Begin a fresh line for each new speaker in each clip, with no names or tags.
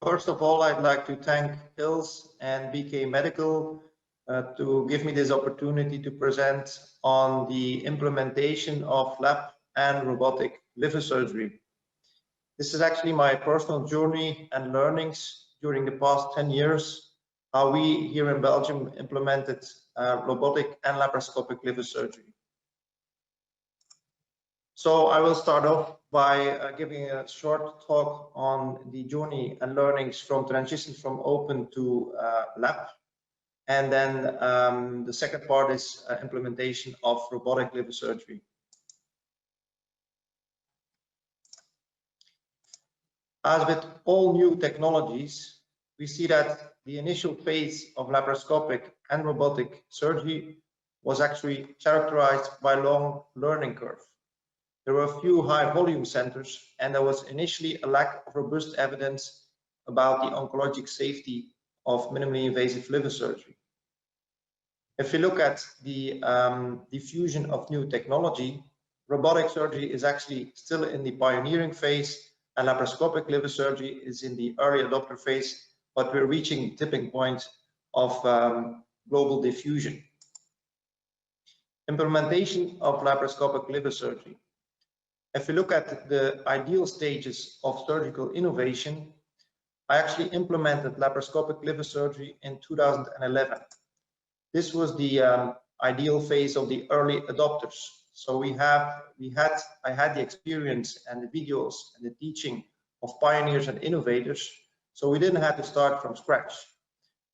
First of all, I'd like to thank ILLS and BK Medical to give me this opportunity to present on the implementation of lab and robotic liver surgery. This is actually my personal journey and learnings during the past 10 years, how we here in Belgium implemented robotic and laparoscopic liver surgery. So I will start off by giving a short talk on the journey and learnings from transition from open to lab. And then the second part is implementation of robotic liver surgery. As with all new technologies, we see that the initial phase of laparoscopic and robotic surgery was actually characterized by a long learning curve. There were a few high volume centers, and there was initially a lack of robust evidence about the oncologic safety of minimally invasive liver surgery. If you look at the diffusion of new technology, robotic surgery is actually still in the pioneering phase, and laparoscopic liver surgery is in the early adopter phase, but we're reaching the tipping point of global diffusion. Implementation of laparoscopic liver surgery. If we look at the ideal stages of surgical innovation, I actually implemented laparoscopic liver surgery in 2011. This was the ideal phase of the early adopters. So I had the experience and the videos and the teaching of pioneers and innovators. So we didn't have to start from scratch.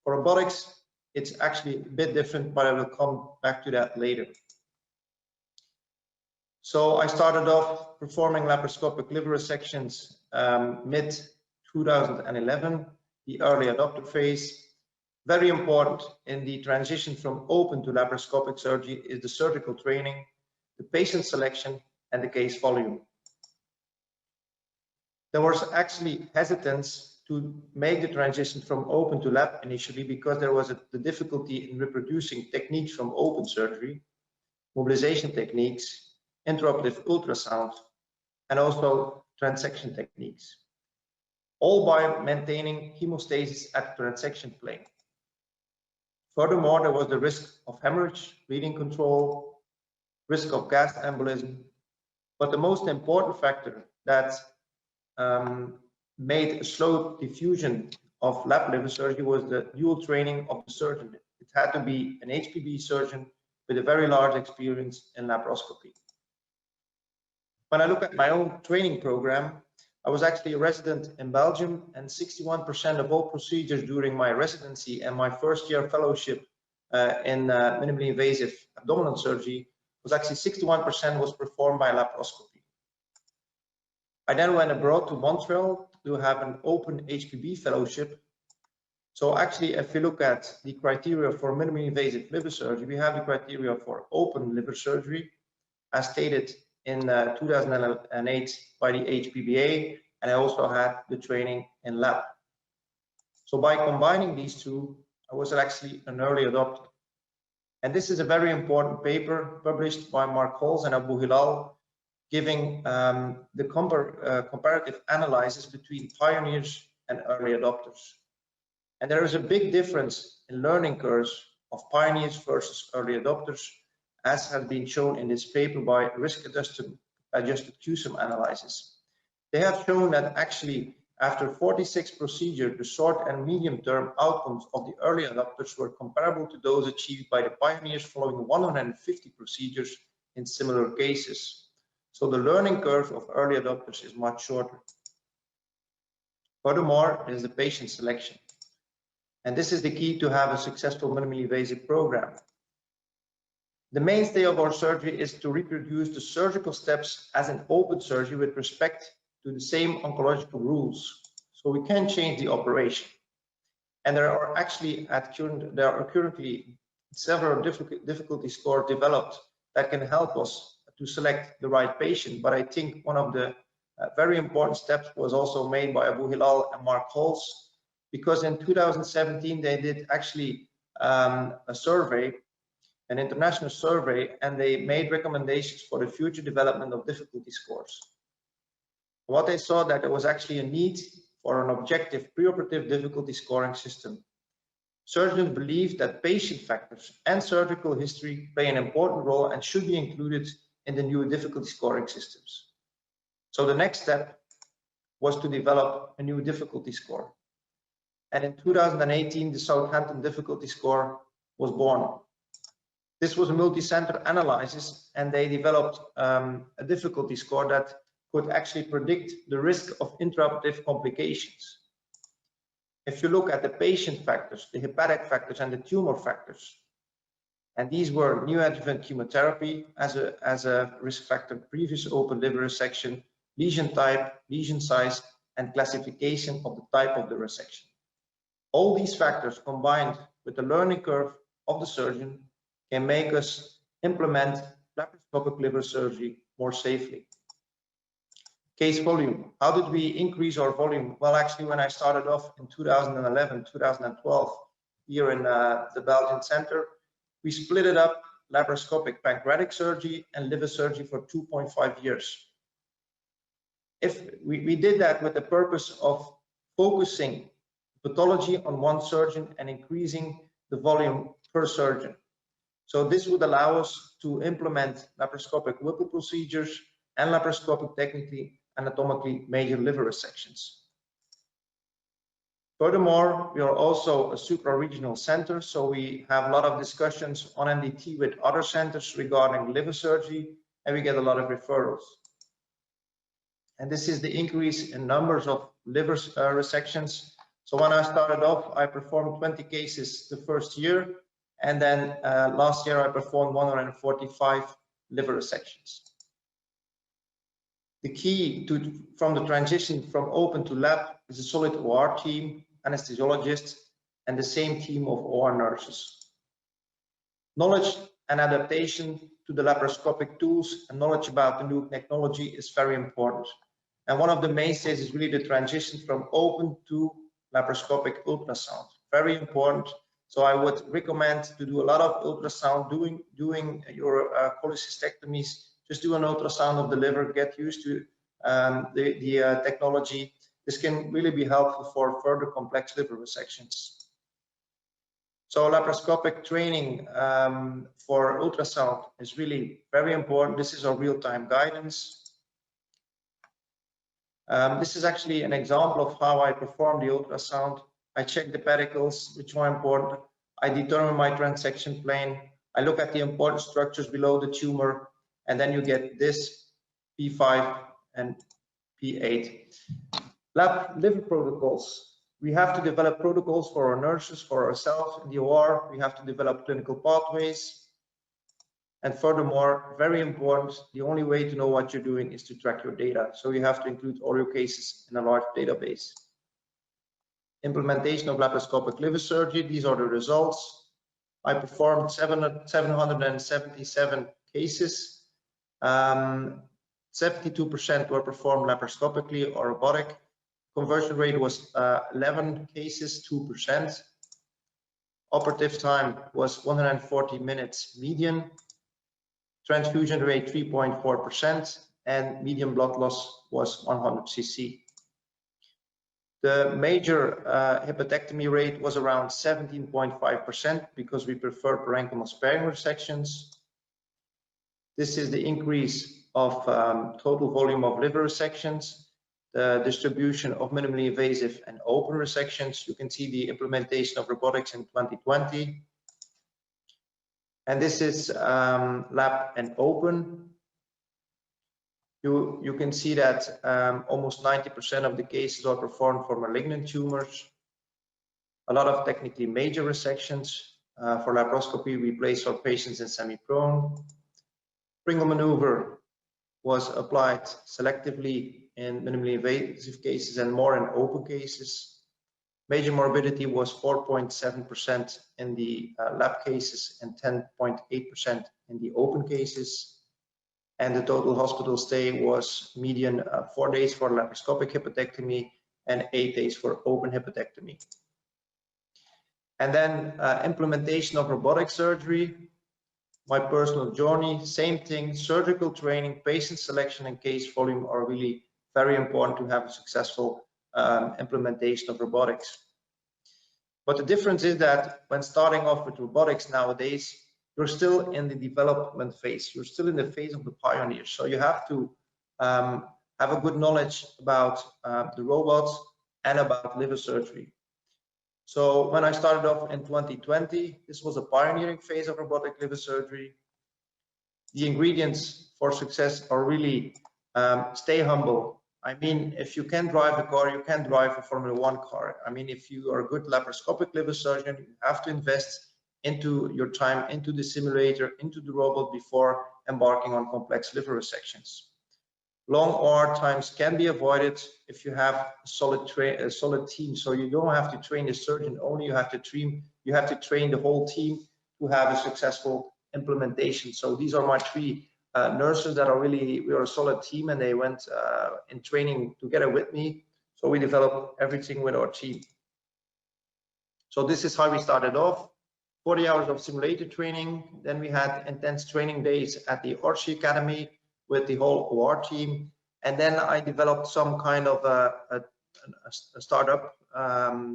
For robotics, it's actually a bit different, but I will come back to that later. So I started off performing laparoscopic liver resections mid-2011, the early adopter phase. Very important in the transition from open to laparoscopic surgery is the surgical training, the patient selection, and the case volume. There was actually hesitance to make the transition from open to lab initially because there was the difficulty in reproducing techniques from open surgery, mobilization techniques, intraoperative ultrasound, and also transection techniques, all by maintaining hemostasis at the transection plane. Furthermore, there was the risk of hemorrhage, bleeding control, risk of gas embolism, but the most important factor that made a slow diffusion of lab liver surgery was the dual training of the surgeon. It had to be an HPB surgeon with a very large experience in laparoscopy. When I look at my own training program, I was actually a resident in Belgium, and 61% of all procedures during my residency and my first year fellowship in minimally invasive abdominal surgery was actually 61% was performed by laparoscopy. I then went abroad to Montreal to have an open HPB fellowship. So actually, if you look at the criteria for minimally invasive liver surgery, we have the criteria for open liver surgery as stated in 2008 by the HPBA, and I also had the training in lab. So by combining these two, I was actually an early adopter. And this is a very important paper published by Mark Holz and Abu Hilal, giving the comparative analysis between pioneers and early adopters. And there is a big difference in learning curves of pioneers versus early adopters, as has been shown in this paper by risk-adjusted QSUM analysis. They have shown that actually after 46 procedures, the short and medium-term outcomes of the early adopters were comparable to those achieved by the pioneers following 150 procedures in similar cases. So the learning curve of early adopters is much shorter. Furthermore, there is the patient selection. And this is the key to have a successful minimally invasive program. The mainstay of our surgery is to reproduce the surgical steps as an open surgery with respect to the same oncological rules. So we can change the operation. And there are actually currently several difficulty scores developed that can help us to select the right patient. But I think one of the very important steps was also made by Abu Hilal and Mark Holz, because in 2017 they did actually a survey, an international survey, and they made recommendations for the future development of difficulty scores. What they saw that there was actually a need for an objective preoperative difficulty scoring system. Surgeons believe that patient factors and surgical history play an important role and should be included in the new difficulty scoring systems. So the next step was to develop a new difficulty score. And in 2018, the Southampton difficulty score was born. This was a multi-center analysis, and they developed a difficulty score that could actually predict the risk of intraoperative complications. If you look at the patient factors, the hepatic factors, and the tumor factors, and these were neoadjuvant chemotherapy as a risk factor, previous open liver resection, lesion type, lesion size, and classification of the type of the resection. All these factors combined with the learning curve of the surgeon can make us implement laparoscopic liver surgery more safely. Case volume. How did we increase our volume? Well, actually, when I started off in 2011, 2012, here in the Belgian center, we split it up, laparoscopic pancreatic surgery and liver surgery for 2.5 years. If we did that with the purpose of focusing pathology on one surgeon and increasing the volume per surgeon. So this would allow us to implement laparoscopic Whipple procedures and laparoscopic technically anatomically major liver resections. Furthermore, we are also a supra-regional center, so we have a lot of discussions on MDT with other centers regarding liver surgery, and we get a lot of referrals. And this is the increase in numbers of liver resections. So when I started off, I performed 20 cases the first year, and then last year I performed 145 liver resections. The key from the transition from open to lab is a solid OR team, anesthesiologists, and the same team of OR nurses. Knowledge and adaptation to the laparoscopic tools and knowledge about the new technology is very important. And one of the mainstays is really the transition from open to laparoscopic ultrasound. Very important. So I would recommend to do a lot of ultrasound, doing your cholecystectomies. Just do an ultrasound of the liver, get used to the technology. This can really be helpful for further complex liver resections. So laparoscopic training for ultrasound is really very important. This is our real-time guidance. This is actually an example of how I perform the ultrasound. I check the pedicles, which are important. I determine my transection plane. I look at the important structures below the tumor, and then you get this P5 and P8. Lab liver protocols. We have to develop protocols for our nurses, for ourselves in the OR. We have to develop clinical pathways. And furthermore, very important, the only way to know what you're doing is to track your data. So you have to include all your cases in a large database. Implementation of laparoscopic liver surgery. These are the results. I performed 777 cases. 72% were performed laparoscopically or robotic. Conversion rate was 11 cases, 2%. Operative time was 140 minutes median. Transfusion rate 3.4%, and median blood loss was 100 cc. The major hepatectomy rate was around 17.5% because we prefer parenchymal sparing resections. This is the increase of total volume of liver resections, the distribution of minimally invasive and open resections. You can see the implementation of robotics in 2020. And this is lab and open. You can see that almost 90% of the cases are performed for malignant tumors. A lot of technically major resections. For laparoscopy, we place our patients in semi-prone. Pringle maneuver was applied selectively in minimally invasive cases and more in open cases. Major morbidity was 4.7% in the lab cases and 10.8% in the open cases. And the total hospital stay was median 4 days for laparoscopic hepatectomy and 8 days for open hepatectomy. And then implementation of robotic surgery. My personal journey, same thing, surgical training, patient selection, and case volume are really very important to have a successful implementation of robotics. But the difference is that when starting off with robotics nowadays, you're still in the development phase. You're still in the phase of the pioneer. So you have to have a good knowledge about the robots and about liver surgery. So when I started off in 2020, this was a pioneering phase of robotic liver surgery. The ingredients for success are really stay humble. I mean, if you can drive a car, you can drive a Formula 1 car. I mean, if you are a good laparoscopic liver surgeon, you have to invest into your time, into the simulator, into the robot before embarking on complex liver resections. Long OR times can be avoided if you have a solid team. So you don't have to train the surgeon only, you have to train the whole team to have a successful implementation. So these are my three nurses that are really, we are a solid team, and they went in training together with me. So we developed everything with our team. So this is how we started off. 40 hours of simulator training. Then we had intense training days at the Orsi Academy with the whole OR team. And then I developed some kind of a startup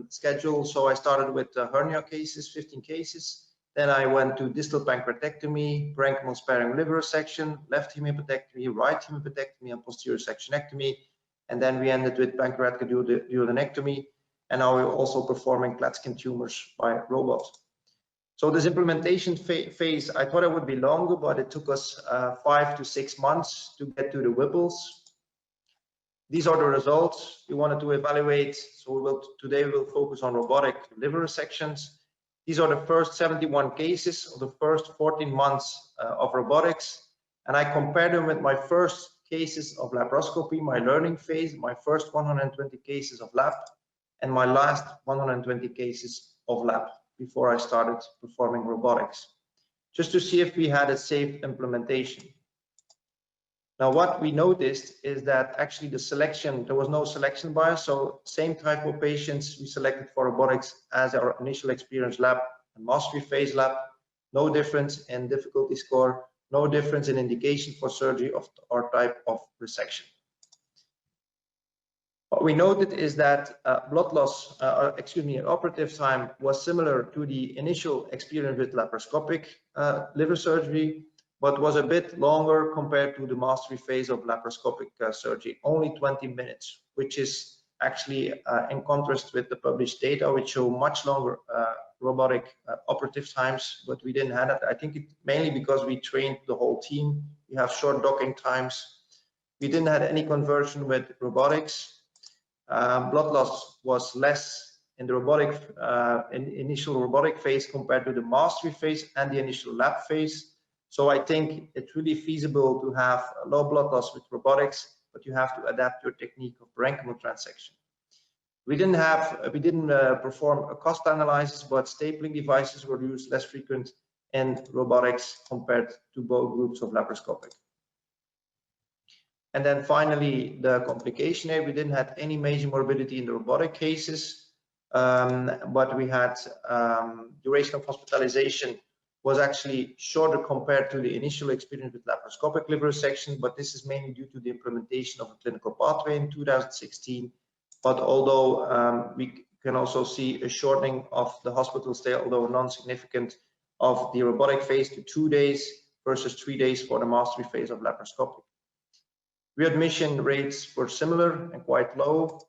schedule. So I started with hernia cases, 15 cases. Then I went to distal pancreatectomy, parenchymal sparing liver resection, left hemipetectomy, right hemipetectomy, and posterior sectionectomy. And then we ended with pancreatic duodenectomy. And now we're also performing Klatskin tumors by robots. So this implementation phase, I thought it would be longer, but it took us 5 to 6 months to get to the Whipples. These are the results we wanted to evaluate. So today we will focus on robotic liver resections. These are the first 71 cases of the first 14 months of robotics. And I compared them with my first cases of laparoscopy, my learning phase, my first 120 cases of lap, and my last 120 cases of lap before I started performing robotics, just to see if we had a safe implementation. Now, what we noticed is that actually the selection, there was no selection bias. So same type of patients we selected for robotics as our initial experience lab and mastery phase lab. No difference in difficulty score, no difference in indication for surgery of our type of resection. What we noted is that blood loss, operative time was similar to the initial experience with laparoscopic liver surgery, but was a bit longer compared to the mastery phase of laparoscopic surgery, only 20 minutes, which is actually in contrast with the published data, which show much longer robotic operative times, but we didn't have it. I think it mainly because we trained the whole team. We have short docking times. We didn't have any conversion with robotics. Blood loss was less in the robotic initial robotic phase compared to the mastery phase and the initial lab phase. So I think it's really feasible to have a low blood loss with robotics, but you have to adapt your technique of parenchymal transection. We didn't perform a cost analysis, but stapling devices were used less frequent in robotics compared to both groups of laparoscopic. And then finally, the complication here, we didn't have any major morbidity in the robotic cases, but we had duration of hospitalization was actually shorter compared to the initial experience with laparoscopic liver resection, but this is mainly due to the implementation of a clinical pathway in 2016. But although we can also see a shortening of the hospital stay, although non-significant, of the robotic phase to 2 days versus 3 days for the mastery phase of laparoscopic. Readmission rates were similar and quite low.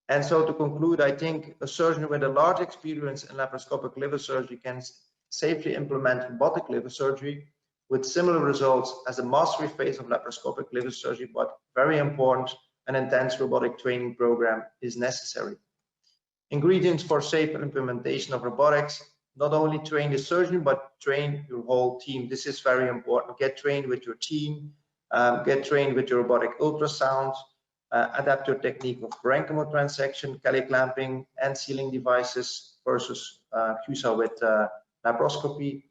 And so to conclude, I think a surgeon with a large experience in laparoscopic liver surgery can safely implement robotic liver surgery with similar results as the mastery phase of laparoscopic liver surgery, but very important, an intense robotic training program is necessary. Ingredients for safe implementation of robotics: not only train the surgeon, but train your whole team. This is very important. Get trained with your team. Get trained with your robotic ultrasound, adapt your technique of parenchymal transection, Kelly clamping, and sealing devices versus CUSA with laparoscopy.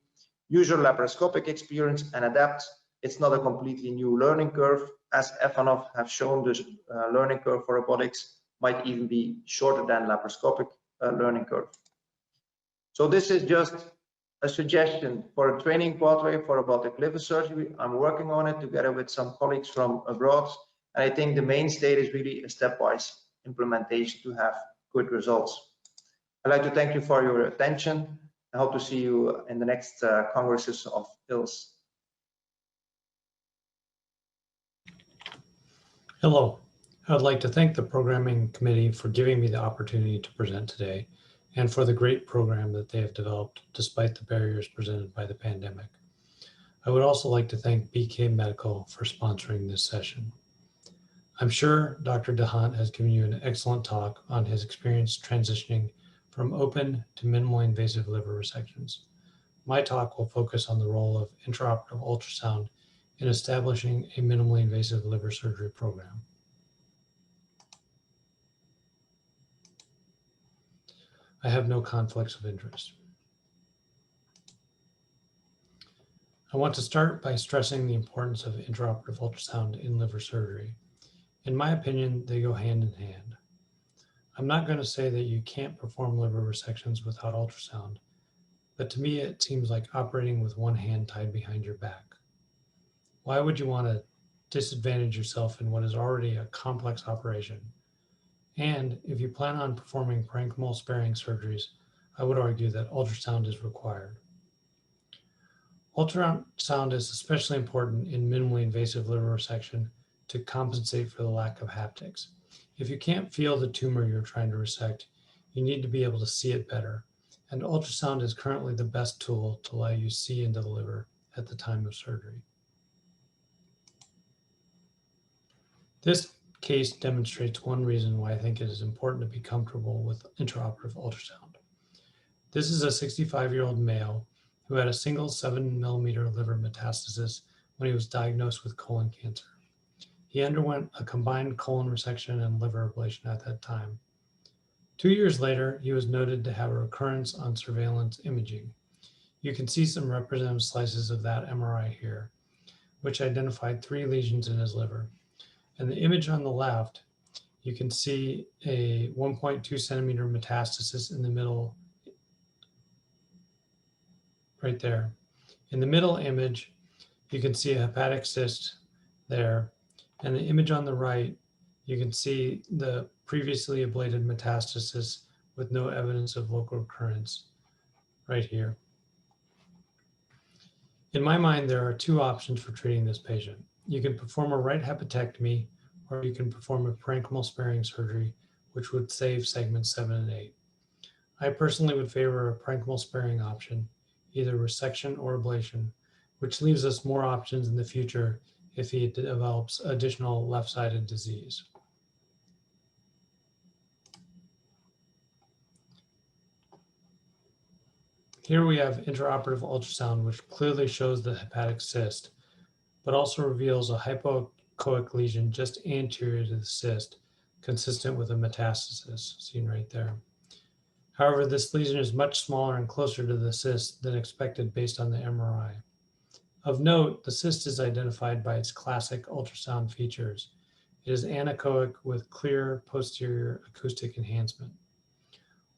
Use your laparoscopic experience and adapt. It's not a completely new learning curve. As Efanov have shown, the learning curve for robotics might even be shorter than laparoscopic learning curve. So this is just a suggestion for a training pathway for robotic liver surgery. I'm working on it together with some colleagues from abroad. And I think the mainstay is really a stepwise implementation to have good results. I'd like to thank you for your attention. I hope to see you in the next congresses of ILLS.
Hello. I would like to thank the programming committee for giving me the opportunity to present today and for the great program that they have developed despite the barriers presented by the pandemic. I would also like to thank BK Medical for sponsoring this session. I'm sure Dr. DeHaan has given you an excellent talk on his experience transitioning from open to minimally invasive liver resections. My talk will focus on the role of intraoperative ultrasound in establishing a minimally invasive liver surgery program. I have no conflicts of interest. I want to start by stressing the importance of intraoperative ultrasound in liver surgery. In my opinion, they go hand in hand. I'm not going to say that you can't perform liver resections without ultrasound, but to me, it seems like operating with one hand tied behind your back. Why would you want to disadvantage yourself in what is already a complex operation? And if you plan on performing parenchymal sparing surgeries, I would argue that ultrasound is required. Ultrasound is especially important in minimally invasive liver resection to compensate for the lack of haptics. If you can't feel the tumor you're trying to resect, you need to be able to see it better. And ultrasound is currently the best tool to allow you to see into the liver at the time of surgery. This case demonstrates one reason why I think it is important to be comfortable with intraoperative ultrasound. This is a 65-year-old male who had a single 7-millimeter liver metastasis when he was diagnosed with colon cancer. He underwent a combined colon resection and liver ablation at that time. 2 years later, he was noted to have a recurrence on surveillance imaging. You can see some representative slices of that MRI here, which identified 3 lesions in his liver. And the image on the left, you can see a 1.2 centimeter metastasis in the middle, right there. In the middle image, you can see a hepatic cyst there. And the image on the right, you can see the previously ablated metastasis with no evidence of local recurrence right here. In my mind, there are 2 options for treating this patient. You can perform a right hepatectomy, or you can perform a parenchymal sparing surgery, which would save segments 7 and 8. I personally would favor a parenchymal sparing option, either resection or ablation, which leaves us more options in the future if he develops additional left-sided disease. Here we have intraoperative ultrasound, which clearly shows the hepatic cyst, but also reveals a hypoechoic lesion just anterior to the cyst, consistent with a metastasis seen right there. However, this lesion is much smaller and closer to the cyst than expected based on the MRI. Of note, the cyst is identified by its classic ultrasound features. It is anechoic with clear posterior acoustic enhancement.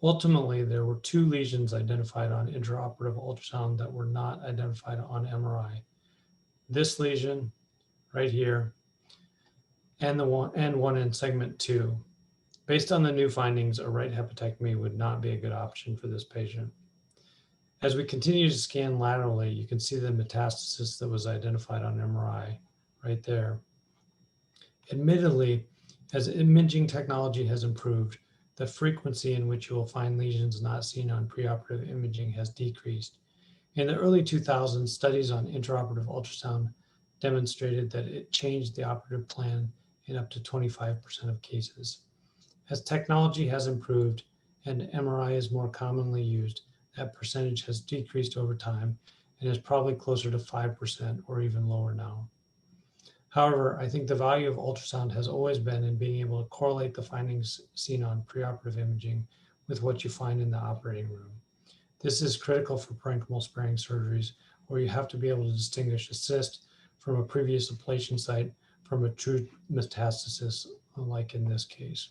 Ultimately, there were 2 lesions identified on intraoperative ultrasound that were not identified on MRI. This lesion right here and one in segment 2. Based on the new findings, a right hepatectomy would not be a good option for this patient. As we continue to scan laterally, you can see the metastasis that was identified on MRI right there. Admittedly, as imaging technology has improved, the frequency in which you will find lesions not seen on preoperative imaging has decreased. In the early 2000s, studies on intraoperative ultrasound demonstrated that it changed the operative plan in up to 25% of cases. As technology has improved and MRI is more commonly used, that percentage has decreased over time and is probably closer to 5% or even lower now. However, I think the value of ultrasound has always been in being able to correlate the findings seen on preoperative imaging with what you find in the operating room. This is critical for parenchymal sparing surgeries, where you have to be able to distinguish a cyst from a previous ablation site from a true metastasis, like in this case.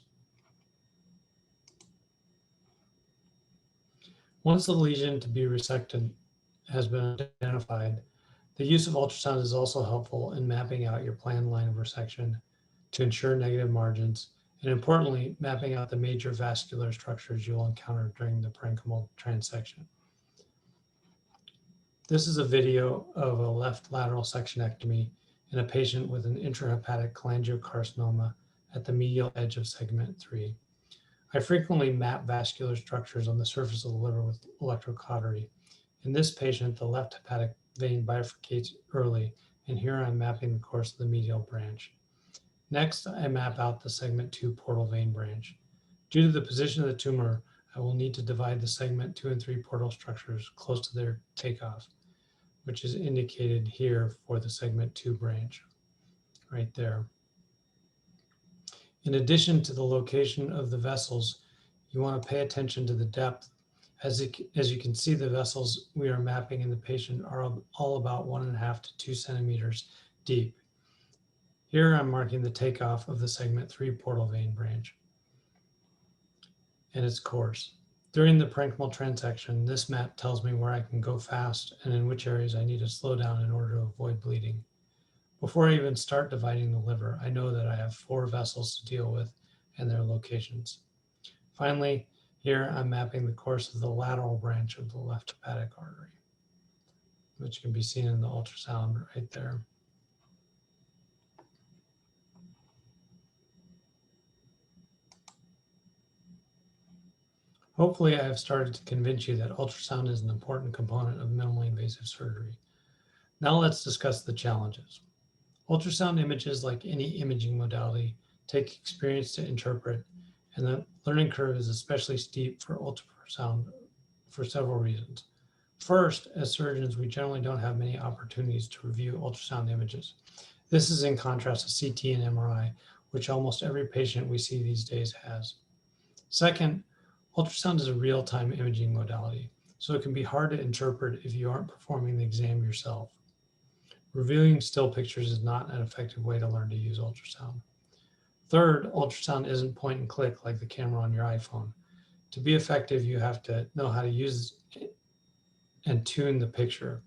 Once the lesion to be resected has been identified, the use of ultrasound is also helpful in mapping out your planned line of resection to ensure negative margins and importantly, mapping out the major vascular structures you'll encounter during the parenchymal transection. This is a video of a left lateral sectionectomy in a patient with an intrahepatic cholangiocarcinoma at the medial edge of segment 3. I frequently map vascular structures on the surface of the liver with electrocautery. In this patient, the left hepatic vein bifurcates early, and here I'm mapping the course of the medial branch. Next, I map out the segment 2 portal vein branch. Due to the position of the tumor, I will need to divide the segment 2 and 3 portal structures close to their takeoff, which is indicated here for the segment 2 branch, right there. In addition to the location of the vessels, you want to pay attention to the depth. As you can see, the vessels we are mapping in the patient are all about 1.5 to 2 centimeters deep. Here I'm marking the takeoff of the segment 3 portal vein branch and its course. During the parenchymal transection, this map tells me where I can go fast and in which areas I need to slow down in order to avoid bleeding. Before I even start dividing the liver, I know that I have 4 vessels to deal with and their locations. Finally, here I'm mapping the course of the lateral branch of the left hepatic artery, which can be seen in the ultrasound right there. Hopefully, I have started to convince you that ultrasound is an important component of minimally invasive surgery. Now let's discuss the challenges. Ultrasound images, like any imaging modality, take experience to interpret, and the learning curve is especially steep for ultrasound for several reasons. First, as surgeons, we generally don't have many opportunities to review ultrasound images. This is in contrast to CT and MRI, which almost every patient we see these days has. Second, ultrasound is a real-time imaging modality, so it can be hard to interpret if you aren't performing the exam yourself. Reviewing still pictures is not an effective way to learn to use ultrasound. Third, ultrasound isn't point and click like the camera on your iPhone. To be effective, you have to know how to use and tune the picture.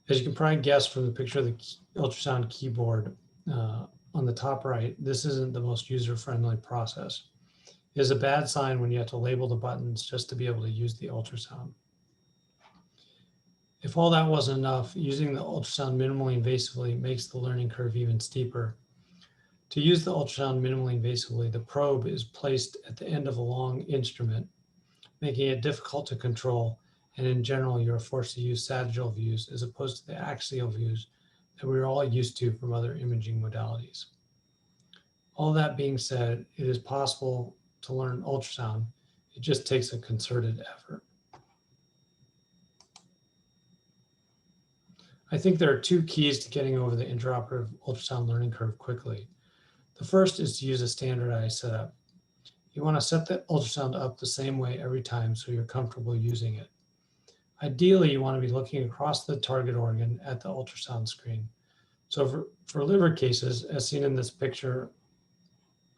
As you can probably guess from the picture of the ultrasound keyboard on the top right, this isn't the most user-friendly process. It is a bad sign when you have to label the buttons just to be able to use the ultrasound. If all that wasn't enough, using the ultrasound minimally invasively makes the learning curve even steeper. To use the ultrasound minimally invasively, the probe is placed at the end of a long instrument, making it difficult to control, and in general, you're forced to use sagittal views as opposed to the axial views that we're all used to from other imaging modalities. All that being said, it is possible to learn ultrasound. It just takes a concerted effort. I think there are 2 keys to getting over the intraoperative ultrasound learning curve quickly. The first is to use a standardized setup. You want to set the ultrasound up the same way every time so you're comfortable using it. Ideally, you want to be looking across the target organ at the ultrasound screen. So for liver cases, as seen in this picture,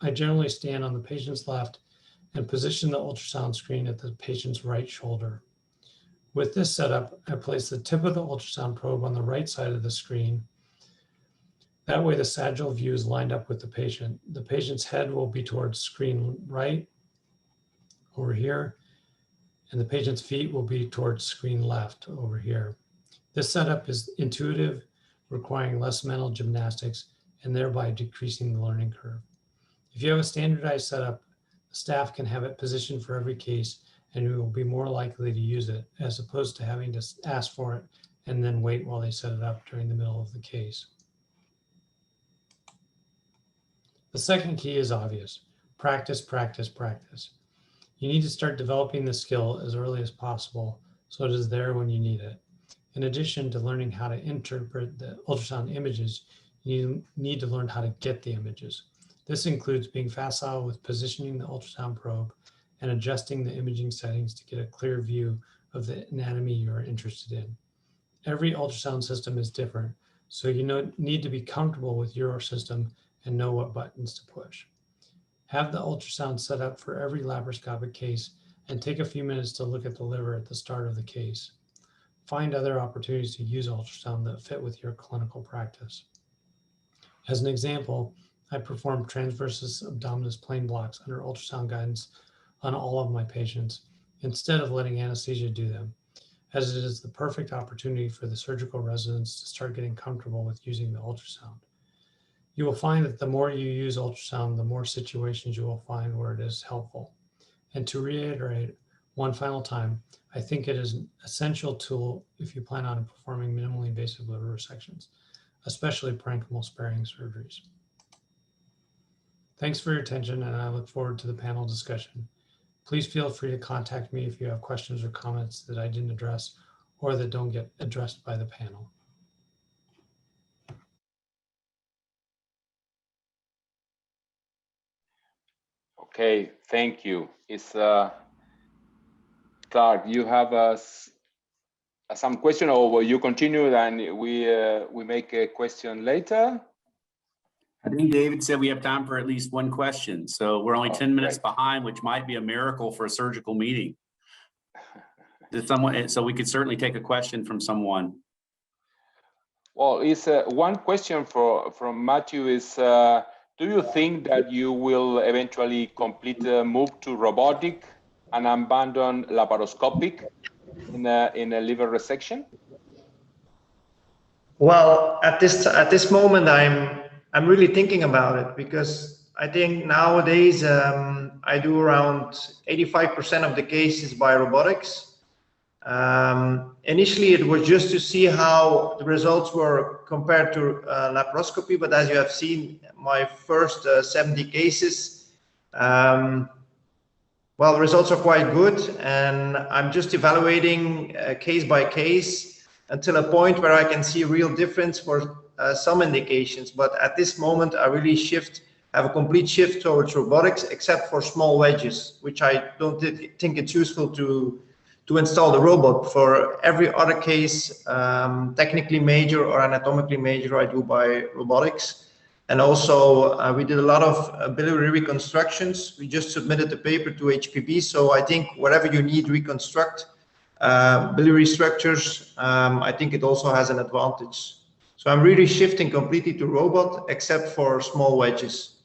I generally stand on the patient's left and position the ultrasound screen at the patient's right shoulder. With this setup, I place the tip of the ultrasound probe on the right side of the screen. That way the sagittal view is lined up with the patient. The patient's head will be towards screen right over here, and the patient's feet will be towards screen left over here. This setup is intuitive, requiring less mental gymnastics, and thereby decreasing the learning curve. If you have a standardized setup, the staff can have it positioned for every case, and you will be more likely to use it as opposed to having to ask for it and then wait while they set it up during the middle of the case. The second key is obvious: practice, practice, practice. You need to start developing the skill as early as possible so it is there when you need it. In addition to learning how to interpret the ultrasound images, you need to learn how to get the images. This includes being facile with positioning the ultrasound probe and adjusting the imaging settings to get a clear view of the anatomy you are interested in. Every ultrasound system is different, so you need to be comfortable with your system and know what buttons to push. Have the ultrasound set up for every laparoscopic case and take a few minutes to look at the liver at the start of the case. Find other opportunities to use ultrasound that fit with your clinical practice. As an example, I perform transversus abdominis plane blocks under ultrasound guidance on all of my patients instead of letting anesthesia do them, as it is the perfect opportunity for the surgical residents to start getting comfortable with using the ultrasound. You will find that the more you use ultrasound, the more situations you will find where it is helpful. And to reiterate one final time, I think it is an essential tool if you plan on performing minimally invasive liver resections, especially parenchymal sparing surgeries. Thanks for your attention, and I look forward to the panel discussion. Please feel free to contact me if you have questions or comments that I didn't address or that don't get addressed by the panel.
Okay, thank you. It's Clark, you have some question, or will you continue and we make a question later?
I think David said we have time for at least one question. So we're only 10 minutes behind, which might be a miracle for a surgical meeting. So we could certainly take a question from someone.
Well, it's one question from Matthew is, do you think that you will eventually complete the move to robotic and abandon laparoscopic in a liver resection?
Well, at this moment, I'm really thinking about it, because I think nowadays I do around 85% of the cases by robotics. Initially, it was just to see how the results were compared to laparoscopy, but as you have seen, my first 70 cases, well, the results are quite good, and I'm just evaluating case by case until a point where I can see a real difference for some indications. But at this moment, I really have a complete shift towards robotics, except for small wedges, which I don't think it's useful to install the robot. For every other case, technically major or anatomically major, I do by robotics. And also, we did a lot of biliary reconstructions. We just submitted the paper to HPB. So I think wherever you need reconstruct biliary structures, I think it also has an advantage. So I'm really shifting completely to robot, except for small wedges.